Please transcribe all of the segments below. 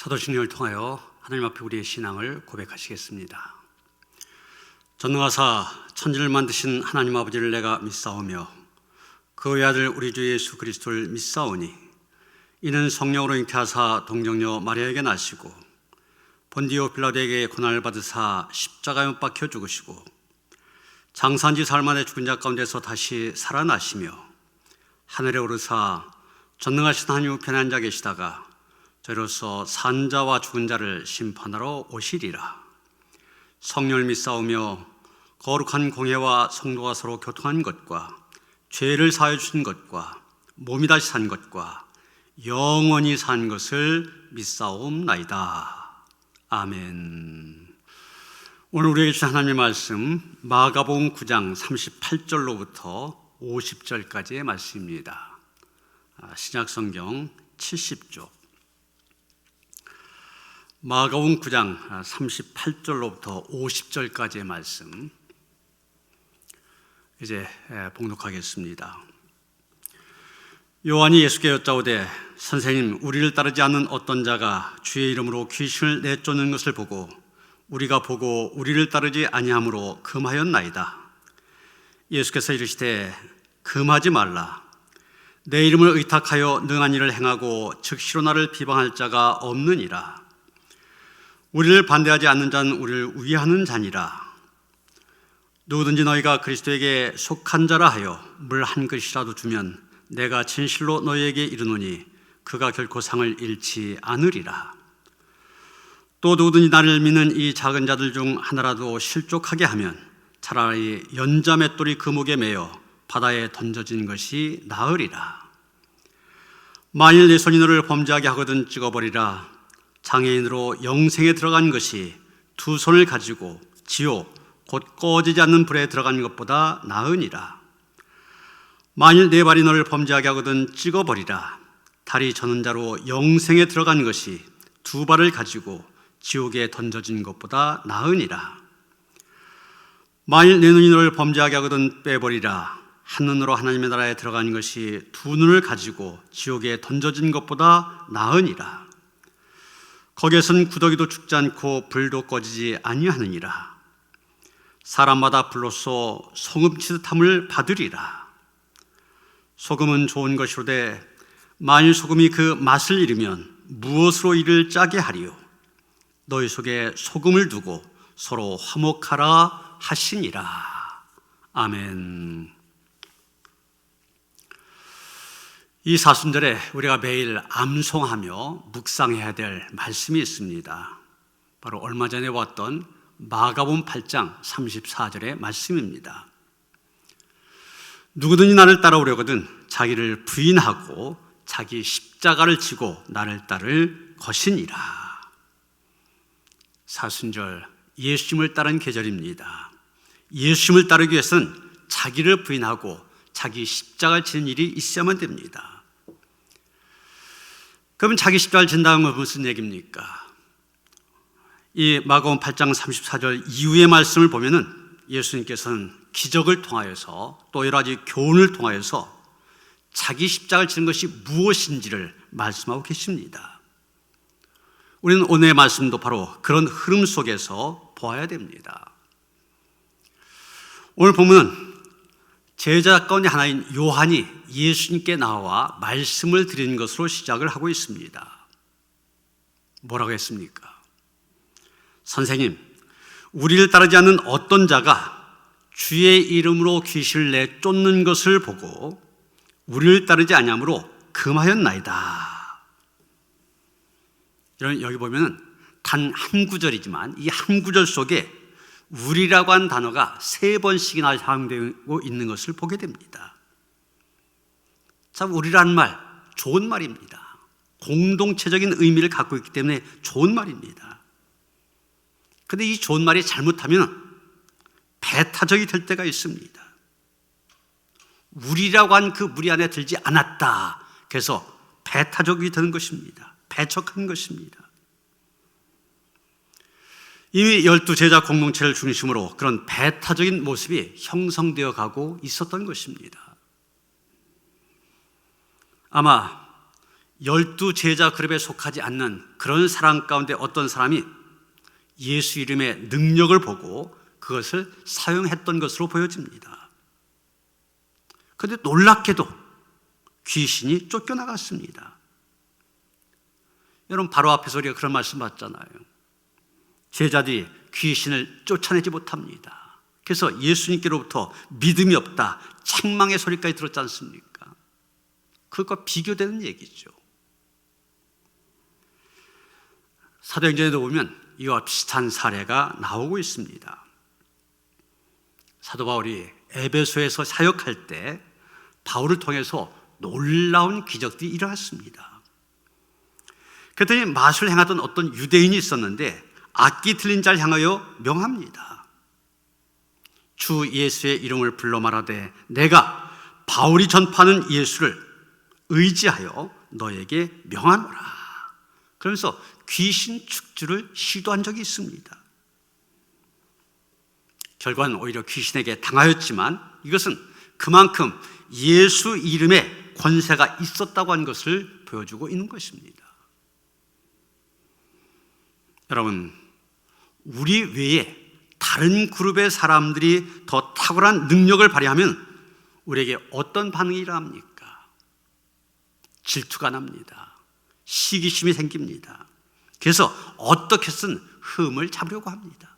사도신경을 통하여 하나님 앞에 우리의 신앙을 고백하시겠습니다. 전능하사 천지를 만드신 하나님 아버지를 내가 믿사오며 그 외아들 우리 주 예수 그리스도를 믿사오니 이는 성령으로 잉태하사 동정녀 마리아에게 나시고 본디오 빌라도에게 고난을 받으사 십자가에 못 박혀 죽으시고 장사한 지 사흘 만에 죽은 자 가운데서 다시 살아나시며 하늘에 오르사 전능하신 하나님 우편에 앉아 계시다가 저희로서 산 자와 죽은 자를 심판하러 오시리라. 성령을 믿사오며 거룩한 공회와 성도가 서로 교통한 것과 죄를 사하여 주신 것과 몸이 다시 산 것과 영원히 산 것을 믿사옵나이다. 아멘. 오늘 우리에게 주신 하나님의 말씀 마가복음 9장 38절로부터 50절까지의 말씀입니다. 신약성경 70쪽 마가복음 9장 38절로부터 50절까지의 말씀 이제 봉독하겠습니다. 요한이 예수께 여짜오되 선생님, 우리를 따르지 않는 어떤 자가 주의 이름으로 귀신을 내쫓는 것을 보고 우리가 보고 우리를 따르지 아니하므로 금하였나이다. 예수께서 이르시되 금하지 말라. 내 이름을 의탁하여 능한 일을 행하고 즉시로 나를 비방할 자가 없느니라. 우리를 반대하지 않는 자는 우리를 위하는 자니라. 누구든지 너희가 그리스도에게 속한 자라 하여 물 한 그릇이라도 주면 내가 진실로 너희에게 이르노니 그가 결코 상을 잃지 않으리라. 또 누구든지 나를 믿는 이 작은 자들 중 하나라도 실족하게 하면 차라리 연자 맷돌이 그 목에 매어 바다에 던져진 것이 나으리라. 만일 내 손이 너를 범죄하게 하거든 찍어버리라. 장애인으로 영생에 들어간 것이 두 손을 가지고 지옥 곧 꺼지지 않는 불에 들어간 것보다 나으니라. 만일 네 발이 너를 범죄하게 하거든 찍어버리라. 다리 저는 자로 영생에 들어간 것이 두 발을 가지고 지옥에 던져진 것보다 나으니라. 만일 네 눈이 너를 범죄하게 하거든 빼버리라. 한 눈으로 하나님의 나라에 들어간 것이 두 눈을 가지고 지옥에 던져진 것보다 나으니라. 거기에선 구더기도 죽지 않고 불도 꺼지지 아니하느니라. 사람마다 불로써 소금치듯함을 받으리라. 소금은 좋은 것이로되 만일 소금이 그 맛을 잃으면 무엇으로 이를 짜게 하리요. 너희 속에 소금을 두고 서로 화목하라 하시니라. 아멘. 이 사순절에 우리가 매일 암송하며 묵상해야 될 말씀이 있습니다. 바로 얼마 전에 왔던 마가복음 8장 34절의 말씀입니다. 누구든지 나를 따라오려거든 자기를 부인하고 자기 십자가를 지고 나를 따를 것이니라. 사순절 예수님을 따른 계절입니다. 예수님을 따르기 위해서는 자기를 부인하고 자기 십자가를 지는 일이 있어야만 됩니다. 그러면 자기 십자가를 진다는 건 무슨 얘기입니까? 이 마가복음 8장 34절 이후의 말씀을 보면은 예수님께서는 기적을 통하여서 또 여러 가지 교훈을 통하여서 자기 십자가를 지는 것이 무엇인지를 말씀하고 계십니다. 우리는 오늘의 말씀도 바로 그런 흐름 속에서 보아야 됩니다. 오늘 보면 제자 가운데 하나인 요한이 예수님께 나와 말씀을 드리는 것으로 시작을 하고 있습니다. 뭐라고 했습니까? 선생님, 우리를 따르지 않는 어떤 자가 주의 이름으로 귀신을 내쫓는 것을 보고 우리를 따르지 아니하므로 금하였나이다. 여기 보면 단 한 구절이지만 이 한 구절 속에 우리라고 한 단어가 3번씩이나 사용되고 있는 것을 보게 됩니다. 참 우리라는 말 좋은 말입니다. 공동체적인 의미를 갖고 있기 때문에 좋은 말입니다. 그런데 이 좋은 말이 잘못하면 배타적이 될 때가 있습니다. 우리라고 한 그 무리 안에 들지 않았다. 그래서 배타적이 되는 것입니다. 배척하는 것입니다. 이미 12제자 공동체를 중심으로 그런 배타적인 모습이 형성되어 가고 있었던 것입니다. 아마 12 제자 그룹에 속하지 않는 그런 사람 가운데 어떤 사람이 예수 이름의 능력을 보고 그것을 사용했던 것으로 보여집니다. 그런데 놀랍게도 귀신이 쫓겨나갔습니다. 여러분, 바로 앞에서 우리가 그런 말씀 받잖아요. 제자들이 귀신을 쫓아내지 못합니다. 그래서 예수님께로부터 믿음이 없다, 책망의 소리까지 들었지 않습니까? 그것과 비교되는 얘기죠. 사도행전에도 보면 이와 비슷한 사례가 나오고 있습니다. 사도 바울이 에베소에서 사역할 때 바울을 통해서 놀라운 기적들이 일어났습니다. 그랬더니 마술을 행하던 어떤 유대인이 있었는데 악기 들린 자를 향하여 명합니다. 주 예수의 이름을 불러 말하되 내가 바울이 전파하는 예수를 의지하여 너에게 명하노라. 그러면서 귀신 축주를 시도한 적이 있습니다. 결과는 오히려 귀신에게 당하였지만 이것은 그만큼 예수 이름에 권세가 있었다고 하는 것을 보여주고 있는 것입니다. 여러분, 우리 외에 다른 그룹의 사람들이 더 탁월한 능력을 발휘하면 우리에게 어떤 반응이 일어납니까? 질투가 납니다. 시기심이 생깁니다. 그래서 어떻게든 흠을 잡으려고 합니다.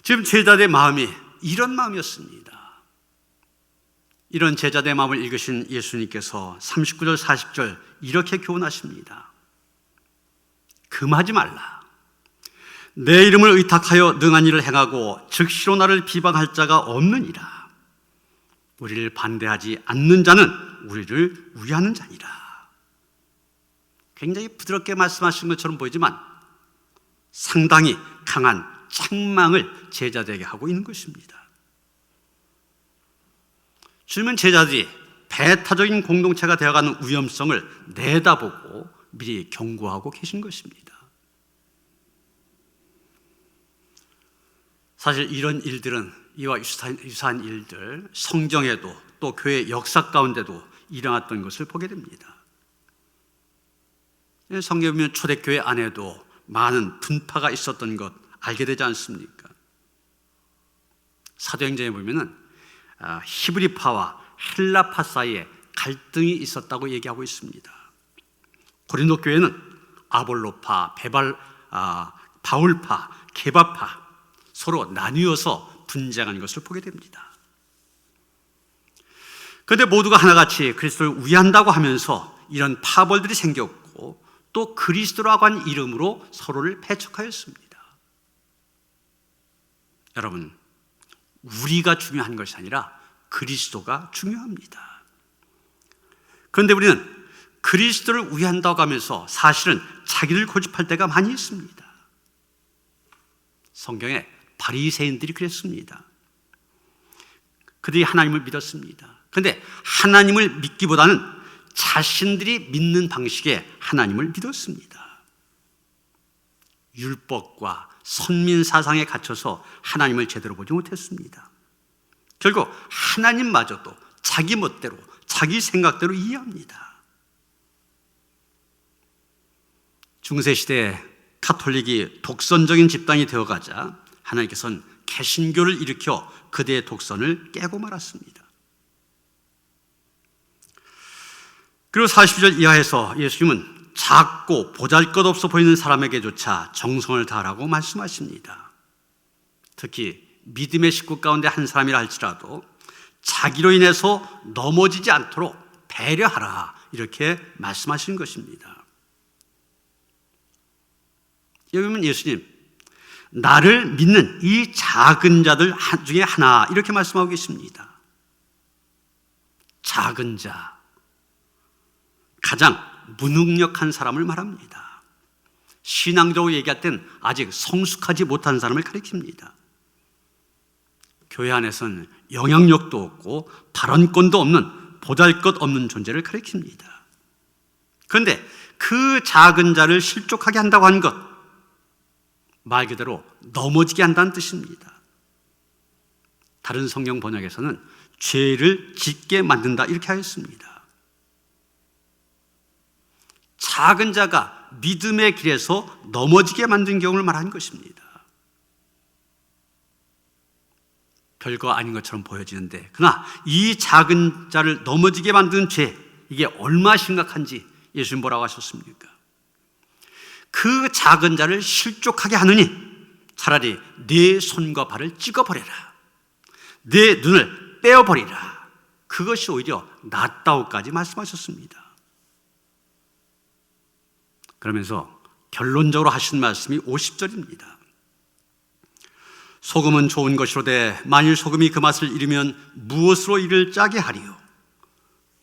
지금 제자들의 마음이 이런 마음이었습니다. 이런 제자들의 마음을 읽으신 예수님께서 39절 40절 이렇게 교훈하십니다. 금하지 말라. 내 이름을 의탁하여 능한 일을 행하고 즉시로 나를 비방할 자가 없느니라. 우리를 반대하지 않는 자는 우리를 위하는 자니라. 굉장히 부드럽게 말씀하신 것처럼 보이지만 상당히 강한 책망을 제자들에게 하고 있는 것입니다. 주님은 제자들이 배타적인 공동체가 되어가는 위험성을 내다보고 미리 경고하고 계신 것입니다. 사실 이런 일들은 이와 유사한 일들 성경에도 또 교회 역사 가운데도 일어났던 것을 보게 됩니다. 성경에 보면 초대교회 안에도 많은 분파가 있었던 것 알게 되지 않습니까? 사도행전에 보면은 히브리파와 헬라파 사이에 갈등이 있었다고 얘기하고 있습니다. 고린도 교회는 아볼로파, 바울파, 게바파 서로 나뉘어서 분쟁하는 것을 보게 됩니다. 그런데 모두가 하나같이 그리스도를 위한다고 하면서 이런 파벌들이 생겼고 또 그리스도라고 하는 이름으로 서로를 배척하였습니다. 여러분, 우리가 중요한 것이 아니라 그리스도가 중요합니다. 그런데 우리는 그리스도를 위한다고 하면서 사실은 자기를 고집할 때가 많이 있습니다. 성경에 바리새인들이 그랬습니다. 그들이 하나님을 믿었습니다. 그런데 하나님을 믿기보다는 자신들이 믿는 방식의 하나님을 믿었습니다. 율법과 선민 사상에 갇혀서 하나님을 제대로 보지 못했습니다. 결국 하나님마저도 자기 멋대로 자기 생각대로 이해합니다. 중세시대에 카톨릭이 독선적인 집단이 되어가자 하나님께서는 개신교를 일으켜 그대의 독선을 깨고 말았습니다. 그리고 42절 이하에서 예수님은 작고 보잘것없어 보이는 사람에게조차 정성을 다하라고 말씀하십니다. 특히 믿음의 식구 가운데 한 사람이라 할지라도 자기로 인해서 넘어지지 않도록 배려하라 이렇게 말씀하신 것입니다. 여기 보면 예수님, 나를 믿는 이 작은 자들 중에 하나 이렇게 말씀하고 계십니다. 작은 자, 가장 무능력한 사람을 말합니다. 신앙적으로 얘기할 땐 아직 성숙하지 못한 사람을 가리킵니다. 교회 안에서는 영향력도 없고 발언권도 없는 보잘것없는 존재를 가리킵니다. 그런데 그 작은 자를 실족하게 한다고 하는 것, 말 그대로 넘어지게 한다는 뜻입니다. 다른 성경 번역에서는 죄를 짓게 만든다 이렇게 하였습니다. 작은 자가 믿음의 길에서 넘어지게 만든 경우를 말하는 것입니다. 별거 아닌 것처럼 보여지는데, 그러나 이 작은 자를 넘어지게 만든 죄, 이게 얼마나 심각한지 예수님 뭐라고 하셨습니까? 그 작은 자를 실족하게 하느니 차라리 네 손과 발을 찍어버려라, 네 눈을 떼어버리라, 그것이 오히려 낫다고까지 말씀하셨습니다. 그러면서 결론적으로 하신 말씀이 50절입니다. 소금은 좋은 것이로되 만일 소금이 그 맛을 잃으면 무엇으로 이를 짜게 하리요?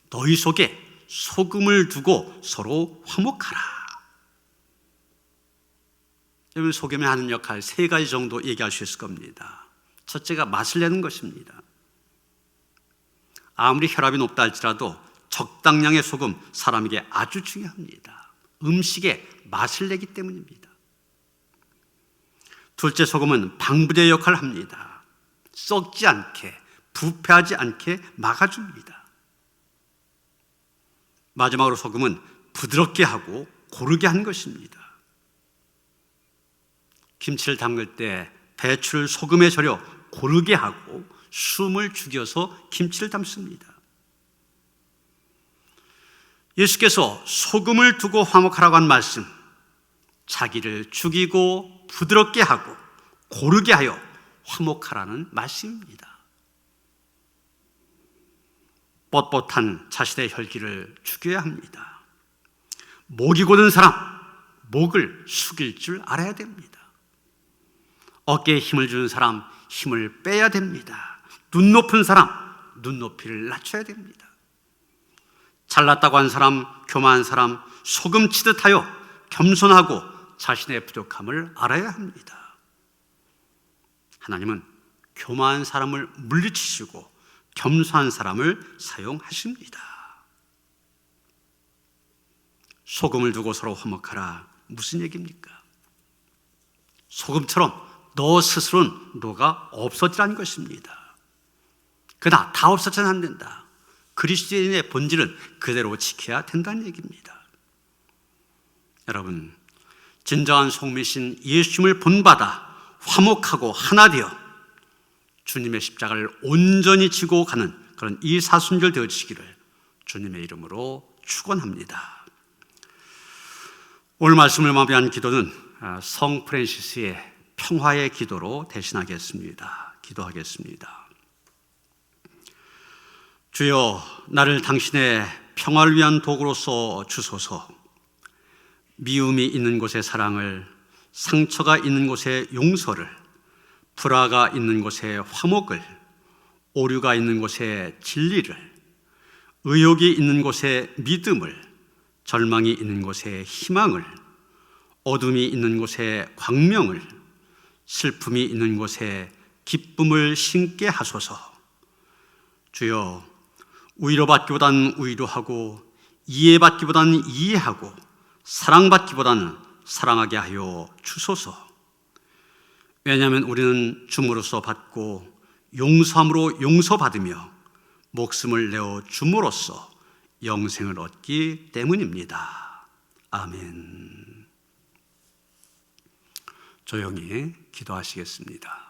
너희 속에 소금을 두고 서로 화목하라. 여러분, 소금이 하는 역할 세 가지 정도 얘기할 수 있을 겁니다. 첫째가 맛을 내는 것입니다. 아무리 혈압이 높다 할지라도 적당량의 소금, 사람에게 아주 중요합니다. 음식에 맛을 내기 때문입니다. 둘째, 소금은 방부제 역할을 합니다. 썩지 않게, 부패하지 않게 막아줍니다. 마지막으로 소금은 부드럽게 하고 고르게 하는 것입니다. 김치를 담글 때 배추를 소금에 절여 고르게 하고 숨을 죽여서 김치를 담습니다. 예수께서 소금을 두고 화목하라고 한 말씀, 자기를 죽이고 부드럽게 하고 고르게 하여 화목하라는 말씀입니다. 뻣뻣한 자신의 혈기를 죽여야 합니다. 목이 고든 사람, 목을 숙일 줄 알아야 됩니다. 어깨에 힘을 주는 사람, 힘을 빼야 됩니다. 눈 높은 사람, 눈높이를 낮춰야 됩니다. 잘났다고 한 사람, 교만한 사람, 소금 치듯 하여 겸손하고 자신의 부족함을 알아야 합니다. 하나님은 교만한 사람을 물리치시고 겸손한 사람을 사용하십니다. 소금을 두고 서로 화목하라, 무슨 얘기입니까? 소금처럼 너 스스로는 너가 없어지라는 것입니다. 그러나 다 없어져는 안 된다. 그리스도인의 본질은 그대로 지켜야 된다는 얘기입니다. 여러분, 진정한 소금이신 예수님을 본받아 화목하고 하나 되어 주님의 십자가를 온전히 지고 가는 그런 이 사순절 되어지시기를 주님의 이름으로 축원합니다. 오늘 말씀을 마무리한 기도는 성 프란시스의 평화의 기도로 대신하겠습니다. 기도하겠습니다. 주여, 나를 당신의 평화를 위한 도구로서 주소서. 미움이 있는 곳에 사랑을, 상처가 있는 곳에 용서를, 불화가 있는 곳에 화목을, 오류가 있는 곳에 진리를, 의욕이 있는 곳에 믿음을, 절망이 있는 곳에 희망을, 어둠이 있는 곳에 광명을, 슬픔이 있는 곳에 기쁨을 심게 하소서. 주여, 위로받기보다는 위로하고 이해받기보다는 이해하고 사랑받기보다는 사랑하게 하여 주소서. 왜냐하면 우리는 줌으로써 받고 용서함으로 용서받으며 목숨을 내어 줌으로써 영생을 얻기 때문입니다. 아멘. 조용히 기도하시겠습니다.